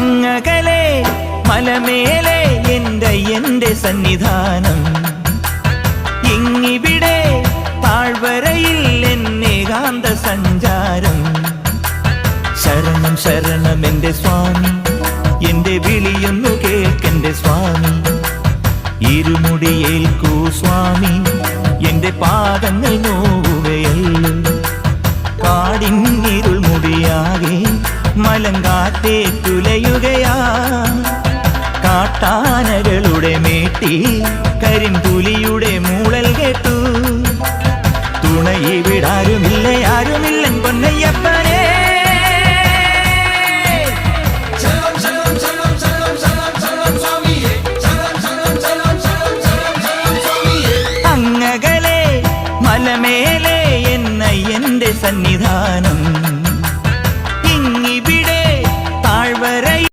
അങ്ങകലെ മലമേലെ എന്റെ സന്നിധാനം, ഇങ്ങിവിടെ താഴ്വരയിൽ എന്നേകാന്ത സഞ്ചാരം. ശരണം ശരണം എന്റെ സ്വാമി, എന്റെ വിളിയൊന്നു കേൾക്കെന്റെ സ്വാമി. ഇരുമുടിയേൽക്കൂ സ്വാമി, എന്റെ പാദങ്ങൾ നോവുകയല്ലോ. കാടിന്നിരുൾ മുടിയാകെ മലങ്കാറ്റേ തുലയുകയാ. കാട്ടാനകളുടെ മേട്ടി കരിമ്പുലിയുടെ മൂളൽ കേട്ടു. തുണയിവിടാരുമില്ല ആരുമില്ലൻ പൊന്നയ്യപ്പനെ.